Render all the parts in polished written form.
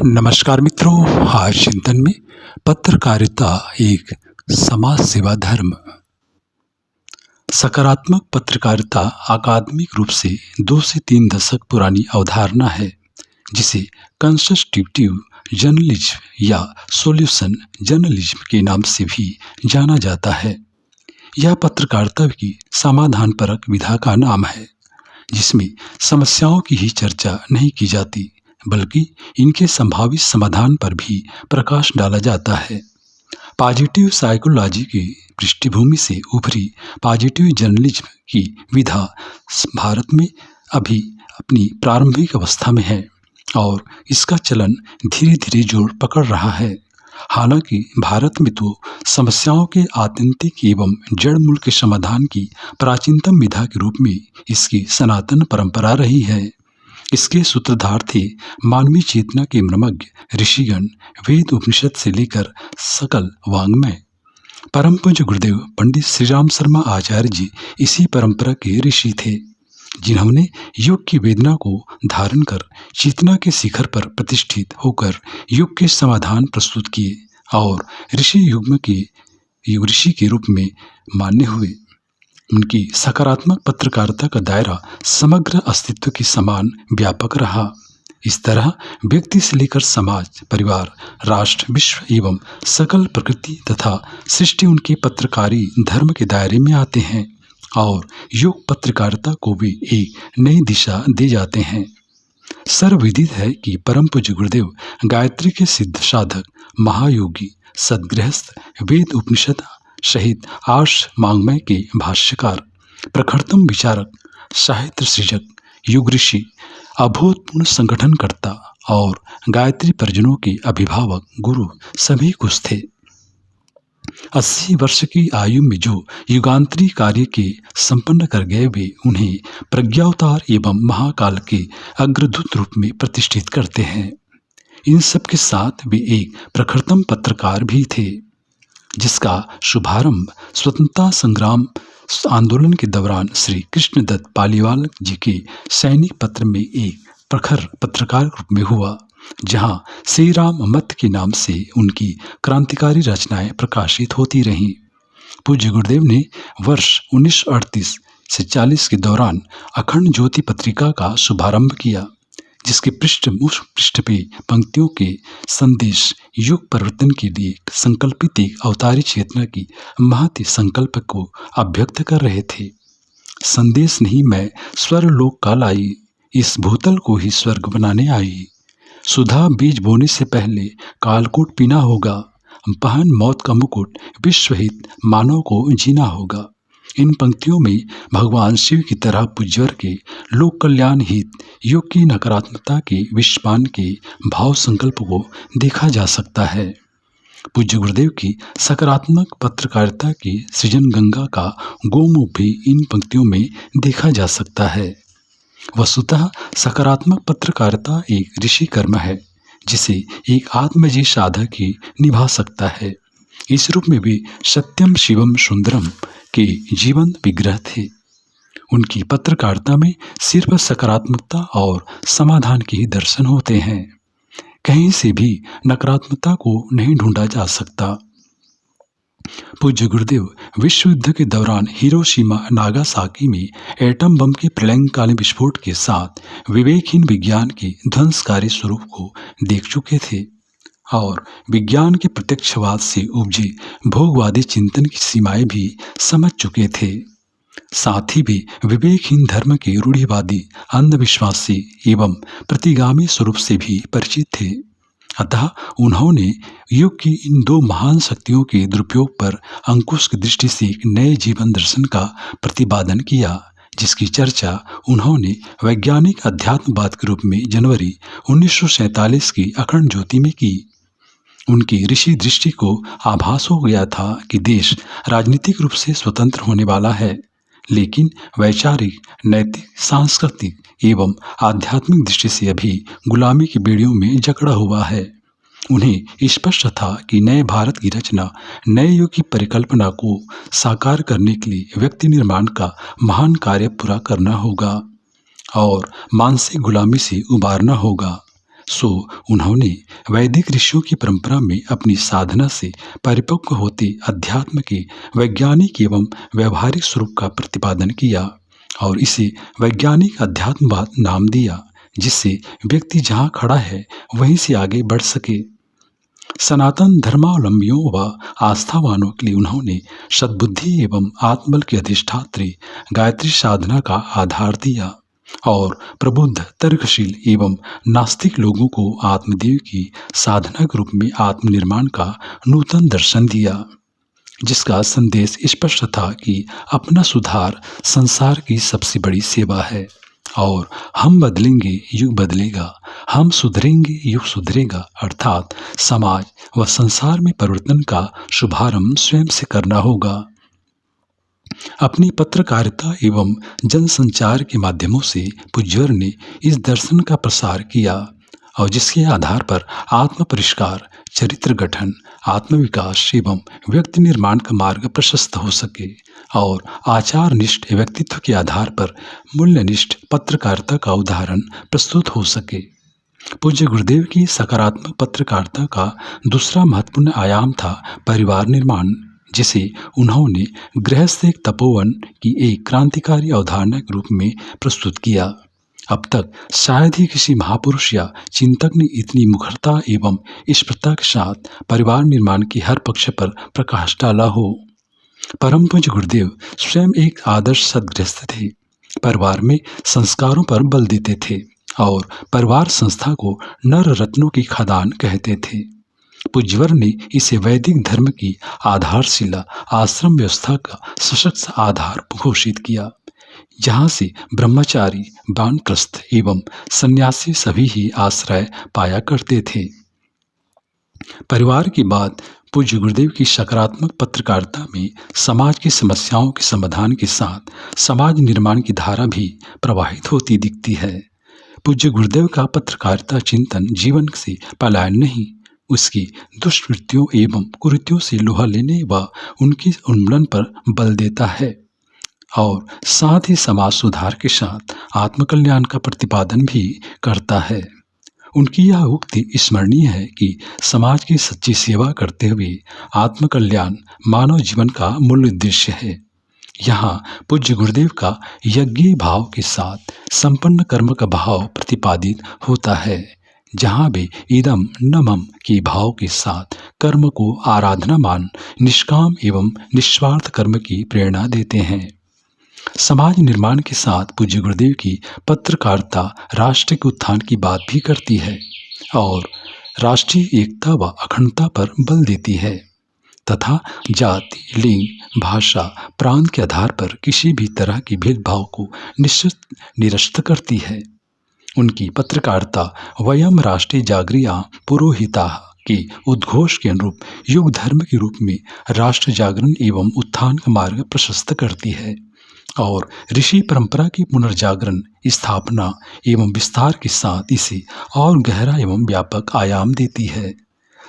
नमस्कार मित्रों, आज चिंतन में पत्रकारिता एक समाज सेवा धर्म। सकारात्मक पत्रकारिता अकादमिक रूप से 2 से 3 दशक पुरानी अवधारणा है, जिसे कंस्ट्रक्टिव जर्नलिज्म या सॉल्यूशन जर्नलिज्म के नाम से भी जाना जाता है। यह पत्रकारिता की समाधानपरक विधा का नाम है, जिसमें समस्याओं की ही चर्चा नहीं की जाती, बल्कि इनके संभावित समाधान पर भी प्रकाश डाला जाता है। पॉजिटिव साइकोलॉजी की पृष्ठभूमि से उभरी पॉजिटिव जर्नलिज्म की विधा भारत में अभी अपनी प्रारंभिक अवस्था में है और इसका चलन धीरे धीरे जोर पकड़ रहा है। हालांकि भारत में तो समस्याओं के आत्यंतिक एवं जड़ मूल के समाधान की प्राचीनतम विधा के रूप में इसकी सनातन परंपरा रही है। इसके सूत्रधार थे मानवीय चेतना के मर्मज्ञ ऋषिगण, वेद उपनिषद से लेकर सकल वाङ्मय। परम पूज्य गुरुदेव पंडित श्री राम शर्मा आचार्य जी इसी परंपरा के ऋषि थे, जिन्होंने योग की वेदना को धारण कर चेतना के शिखर पर प्रतिष्ठित होकर योग के समाधान प्रस्तुत किए और ऋषि युग के ऋषि के रूप में मान्य हुए। उनकी सकारात्मक पत्रकारिता का दायरा समग्र अस्तित्व के समान व्यापक रहा। इस तरह व्यक्ति से लेकर समाज, परिवार, राष्ट्र, विश्व एवं सकल प्रकृति तथा सृष्टि उनके पत्रकारी धर्म के दायरे में आते हैं और योग पत्रकारिता को भी एक नई दिशा दे जाते हैं। सर्वविदित है कि परम पूज्य गुरुदेव गायत्री के सिद्ध साधक, महायोगी, सद्गृहस्थ, वेद उपनिषद सहित आर्ष वाङ्मय के भाष्यकार, प्रखरतम विचारक, साहित्य सृजक, युग ऋषि, अभूतपूर्व संगठनकर्ता और गायत्री परिजनों के अभिभावक गुरु सभी कुछ थे। 80 वर्ष की आयु में जो युगांतरी कार्य के संपन्न कर गए, वे उन्हें प्रज्ञावतार एवं महाकाल के अग्रदूत रूप में प्रतिष्ठित करते हैं। इन सब के साथ वे एक प्रखरतम पत्रकार भी थे, जिसका शुभारंभ स्वतंत्रता संग्राम आंदोलन के दौरान श्री कृष्णदत्त पालीवाल जी के सैनिक पत्र में एक प्रखर पत्रकार रूप में हुआ, जहां श्री राम मत के नाम से उनकी क्रांतिकारी रचनाएं प्रकाशित होती रहीं। पूज्य गुरुदेव ने वर्ष 1938 से 40 के दौरान अखंड ज्योति पत्रिका का शुभारंभ किया, जिसके पृष्ठ पे पंक्तियों के संदेश युग परिवर्तन के लिए संकल्पित एक अवतारी चेतना की महती संकल्प को अभिव्यक्त कर रहे थे। संदेश नहीं, मैं स्वर्गलोक काल आई, इस भूतल को ही स्वर्ग बनाने आई। सुधा बीज बोने से पहले कालकूट पीना होगा, पहन मौत का मुकुट, विश्वहित मानव को जीना होगा। इन पंक्तियों में भगवान शिव की तरह पूज्यवर के लोक कल्याण हित योग की नकारात्मकता के विश्वान के भाव संकल्प को देखा जा सकता है। पूज्य गुरुदेव की सकारात्मक पत्रकारिता की सृजन गंगा का गोमुख भी इन पंक्तियों में देखा जा सकता है। वस्तुतः सकारात्मक पत्रकारिता एक ऋषि कर्म है, जिसे एक आत्मजी साधक ही निभा सकता है। इस रूप में वे सत्यम शिवम सुंदरम के जीवंत विग्रह थे। उनकी पत्रकारिता में सिर्फ सकारात्मकता और समाधान के ही दर्शन होते हैं। कहीं से भी नकारात्मकता को नहीं ढूंढा जा सकता। पूज्य गुरुदेव विश्व युद्ध के दौरान हिरोशिमा नागासाकी में एटम बम के प्रलयंकाली विस्फोट के साथ विवेकहीन विज्ञान के ध्वंसकारी स्वरूप को देख चुके थे और विज्ञान के प्रत्यक्षवाद से उपजे भोगवादी चिंतन की सीमाएं भी समझ चुके थे। साथ ही भी विवेकहीन धर्म के रूढ़िवादी, अंधविश्वासी एवं प्रतिगामी स्वरूप से भी परिचित थे। अतः उन्होंने युग की इन 2 महान शक्तियों के दुरुपयोग पर अंकुश की दृष्टि से एक नए जीवन दर्शन का प्रतिपादन किया, जिसकी चर्चा उन्होंने वैज्ञानिक अध्यात्मवाद के रूप में जनवरी 1947 की अखंड ज्योति में की। उनकी ऋषि दृष्टि को आभास हो गया था कि देश राजनीतिक रूप से स्वतंत्र होने वाला है, लेकिन वैचारिक, नैतिक, सांस्कृतिक एवं आध्यात्मिक दृष्टि से अभी गुलामी की बेड़ियों में जकड़ा हुआ है। उन्हें स्पष्ट था कि नए भारत की रचना, नए युग की परिकल्पना को साकार करने के लिए व्यक्ति निर्माण का महान कार्य पूरा करना होगा और मानसिक गुलामी से उबारना होगा। सो उन्होंने वैदिक ऋषियों की परंपरा में अपनी साधना से परिपक्व होते अध्यात्म के वैज्ञानिक एवं व्यवहारिक स्वरूप का प्रतिपादन किया और इसे वैज्ञानिक अध्यात्मवाद नाम दिया, जिससे व्यक्ति जहाँ खड़ा है वहीं से आगे बढ़ सके। सनातन धर्मावलंबियों व आस्थावानों के लिए उन्होंने सद्बुद्धि एवं आत्मबल की अधिष्ठात्री गायत्री साधना का आधार दिया और प्रबुद्ध, तर्कशील एवं नास्तिक लोगों को आत्मदेव की साधना के रूप में आत्मनिर्माण का नूतन दर्शन दिया, जिसका संदेश स्पष्ट था कि अपना सुधार संसार की सबसे बड़ी सेवा है और हम बदलेंगे युग बदलेगा, हम सुधरेंगे युग सुधरेगा, अर्थात समाज व संसार में परिवर्तन का शुभारंभ स्वयं से करना होगा। अपनी पत्रकारिता एवं जनसंचार के माध्यमों से पूज्यवर ने इस दर्शन का प्रसार किया और जिसके आधार पर आत्म परिष्कार, चरित्र गठन, आत्मविकास एवं व्यक्ति निर्माण का मार्ग प्रशस्त हो सके और आचार निष्ठ व्यक्तित्व के आधार पर मूल्यनिष्ठ पत्रकारिता का उदाहरण प्रस्तुत हो सके। पूज्य गुरुदेव की सकारात्मक पत्रकारिता का दूसरा महत्वपूर्ण आयाम था परिवार निर्माण, जिसे उन्होंने गृहस्थ एक तपोवन की एक क्रांतिकारी अवधारणा के रूप में प्रस्तुत किया। अब तक शायद ही किसी महापुरुष या चिंतक ने इतनी मुखरता एवं स्पष्टता के साथ परिवार निर्माण के हर पक्ष पर प्रकाश डाला हो। परम पूज्य गुरुदेव स्वयं एक आदर्श सद्गृहस्थ थे। परिवार में संस्कारों पर बल देते थे और परिवार संस्था को नर रत्नों की खदान कहते थे। पूज्यवर ने इसे वैदिक धर्म की आधारशिला आश्रम व्यवस्था का सशक्त आधार घोषित किया, जहाँ से ब्रह्मचारी, वानप्रस्थ एवं सन्यासी सभी ही आश्रय पाया करते थे। परिवार की बात पूज्य गुरुदेव की सकारात्मक पत्रकारिता में समाज की समस्याओं के समाधान के साथ समाज निर्माण की धारा भी प्रवाहित होती दिखती है। पूज्य गुरुदेव का पत्रकारिता चिंतन जीवन से पलायन नहीं, उसकी दुष्कृत्यों एवं कुरीतियों से लोहा लेने व उनके उन्मूलन पर बल देता है और साथ ही समाज सुधार के साथ आत्मकल्याण का प्रतिपादन भी करता है। उनकी यह उक्ति स्मरणीय है कि समाज की सच्ची सेवा करते हुए आत्मकल्याण मानव जीवन का मूल उद्देश्य है। यहाँ पूज्य गुरुदेव का यज्ञ भाव के साथ संपन्न कर्म का भाव प्रतिपादित होता है, जहाँ वे इदम न मम के भाव के साथ कर्म को आराधना मान निष्काम एवं निस्वार्थ कर्म की प्रेरणा देते हैं। समाज निर्माण के साथ पूज्य गुरुदेव की पत्रकारिता राष्ट्र के उत्थान की बात भी करती है और राष्ट्रीय एकता व अखंडता पर बल देती है तथा जाति, लिंग, भाषा, प्रांत के आधार पर किसी भी तरह की भेदभाव को निरस्त करती है। उनकी पत्रकारिता वयम राष्ट्रीय जागरिया पुरोहिता के उद्घोष के अनुरूप युग धर्म के रूप में राष्ट्र जागरण एवं उत्थान का मार्ग प्रशस्त करती है और ऋषि परंपरा की पुनर्जागरण, स्थापना एवं विस्तार के साथ इसे और गहरा एवं व्यापक आयाम देती है।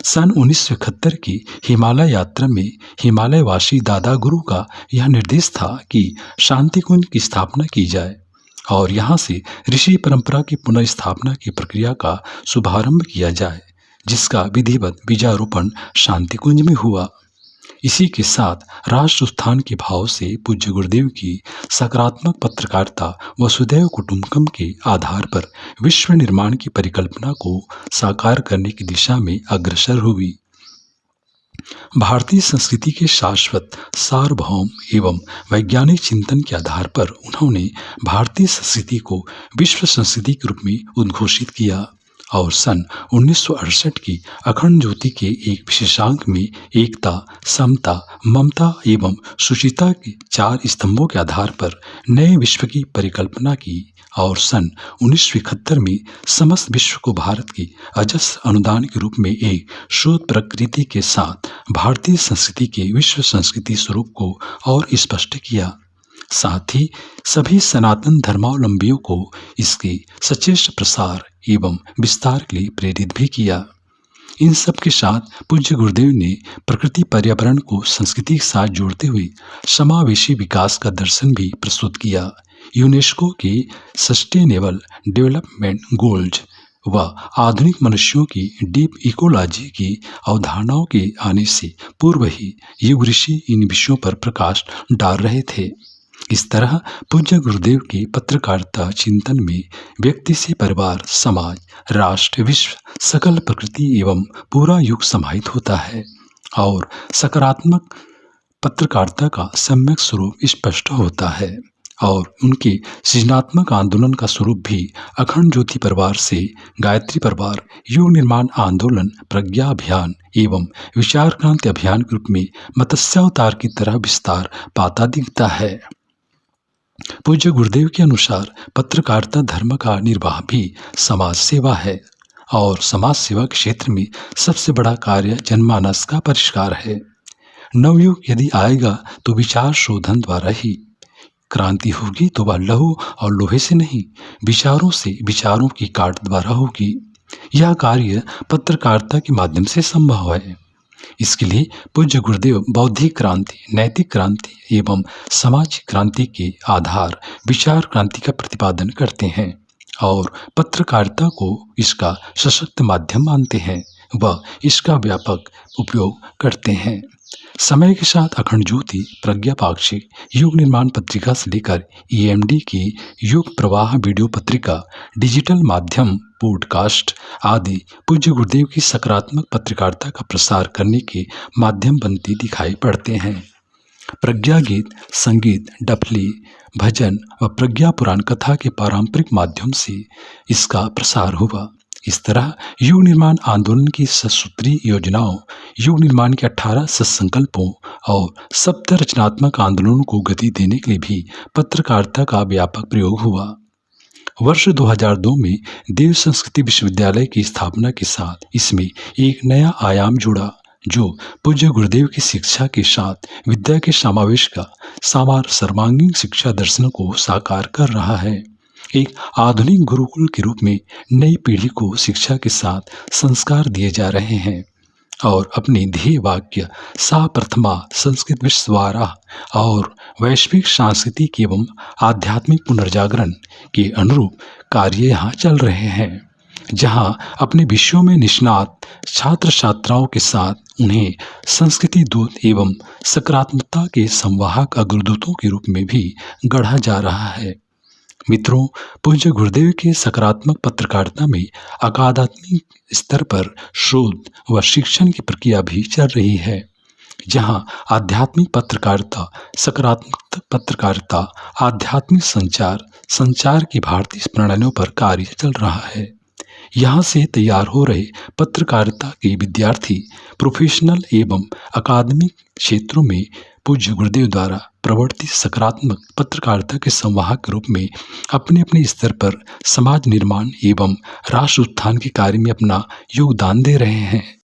सन 1971 की हिमालय यात्रा में हिमालयवासी दादा गुरु का यह निर्देश था कि शांति कुंज की स्थापना की जाए और यहाँ से ऋषि परंपरा की पुनर्स्थापना की प्रक्रिया का शुभारंभ किया जाए, जिसका विधिवत बीजारोपण शांति कुंज में हुआ। इसी के साथ राष्ट्र उत्थान के भाव से पूज्य गुरुदेव की सकारात्मक पत्रकारिता वसुधैव कुटुंबकम के आधार पर विश्व निर्माण की परिकल्पना को साकार करने की दिशा में अग्रसर हुई। भारतीय संस्कृति के शाश्वत, सार्वभौम एवं वैज्ञानिक चिंतन के आधार पर उन्होंने भारतीय संस्कृति को विश्व संस्कृति के रूप में उद्घोषित किया और सन 1968 की अखंड ज्योति के एक विशेषांक में एकता, समता, ममता एवं सुचिता के 4 स्तंभों के आधार पर नए विश्व की परिकल्पना की और सन 1971 में समस्त विश्व को भारत की अजस्र अनुदान के रूप में एक शोध प्रकृति के साथ भारतीय संस्कृति के विश्व संस्कृति स्वरूप को और स्पष्ट किया। साथ ही सभी सनातन धर्मावलंबियों को इसके सचेत प्रसार एवं विस्तार के लिए प्रेरित भी किया। इन सब के साथ पूज्य गुरुदेव ने प्रकृति पर्यावरण को संस्कृति के साथ जोड़ते हुए समावेशी विकास का दर्शन भी प्रस्तुत किया। यूनेस्को के सस्टेनेबल डेवलपमेंट गोल्स व आधुनिक मनुष्यों की डीप इकोलॉजी की अवधारणाओं के आने से पूर्व ही युग ऋषि इन विषयों पर प्रकाश डाल रहे थे। इस तरह पूज्य गुरुदेव के पत्रकारिता चिंतन में व्यक्ति से परिवार, समाज, राष्ट्र, विश्व, सकल प्रकृति एवं पूरा युग समाहित होता है और सकारात्मक पत्रकारिता का सम्यक स्वरूप स्पष्ट होता है और उनके सृजनात्मक आंदोलन का स्वरूप भी अखंड ज्योति परिवार से गायत्री परिवार, युग निर्माण आंदोलन, प्रज्ञा अभियान एवं विचार क्रांति अभियान के रूप में मत्स्यावतार की तरह विस्तार पाता दिखता है। पूज्य गुरुदेव के अनुसार पत्रकारिता धर्म का निर्वाह भी समाज सेवा है और समाज सेवा के क्षेत्र में सबसे बड़ा कार्य जनमानस का परिष्कार है। नवयुग यदि आएगा तो विचार शोधन द्वारा ही, क्रांति होगी तो वह लहू और लोहे से नहीं, विचारों से, विचारों की काट द्वारा होगी। यह कार्य पत्रकारिता के माध्यम से संभव है। इसके लिए पूज्य गुरुदेव बौद्धिक क्रांति, नैतिक क्रांति एवं सामाजिक क्रांति के आधार विचार क्रांति का प्रतिपादन करते हैं और पत्रकारिता को इसका सशक्त माध्यम मानते हैं व इसका व्यापक उपयोग करते हैं। समय के साथ अखंड ज्योति, प्रज्ञा पाक्षिक, युग निर्माण पत्रिका से लेकर EMD की युग प्रवाह वीडियो पत्रिका, डिजिटल माध्यम, पॉडकास्ट आदि पूज्य गुरुदेव की सकारात्मक पत्रकारिता का प्रसार करने के माध्यम बनते दिखाई पड़ते हैं। प्रज्ञा गीत, संगीत, डफली, भजन व प्रज्ञा पुराण कथा के पारंपरिक माध्यम से इसका प्रसार हुआ। इस तरह युग निर्माण आंदोलन की ससूत्री योजनाओं, युग निर्माण के 18 सत्संकल्पों और 70 रचनात्मक आंदोलनों को गति देने के लिए भी पत्रकारिता का व्यापक प्रयोग हुआ। वर्ष 2002 में देव संस्कृति विश्वविद्यालय की स्थापना के साथ इसमें एक नया आयाम जुड़ा जो पूज्य गुरुदेव की शिक्षा के साथ विद्या के समावेश का सर्वांगीण शिक्षा दर्शन को साकार कर रहा है। एक आधुनिक गुरुकुल के रूप में नई पीढ़ी को शिक्षा के साथ संस्कार दिए जा रहे हैं और अपने ध्येय वाक्य सा प्रथमा संस्कृत विश्ववारा और वैश्विक सांस्कृतिक एवं आध्यात्मिक पुनर्जागरण के अनुरूप कार्य यहाँ चल रहे हैं, जहाँ अपने विषयों में निष्णात छात्र छात्राओं के साथ उन्हें संस्कृति दूत एवं सकारात्मकता के संवाहक अग्रदूतों के रूप में भी गढ़ा जा रहा है। मित्रों, पूज्य गुरुदेव के सकारात्मक पत्रकारिता में अकादमिक स्तर पर शोध व शिक्षण की प्रक्रिया भी चल रही है, जहां आध्यात्मिक पत्रकारिता, सकारात्मक पत्रकारिता, आध्यात्मिक संचार की भारतीय प्रणालियों पर कार्य चल रहा है। यहाँ से तैयार हो रहे पत्रकारिता के विद्यार्थी प्रोफेशनल एवं अकादमिक क्षेत्रों में पूज्य गुरुदेव द्वारा प्रवर्तित सकारात्मक पत्रकारिता के संवाहक के रूप में अपने अपने स्तर पर समाज निर्माण एवं राष्ट्र उत्थान के कार्य में अपना योगदान दे रहे हैं।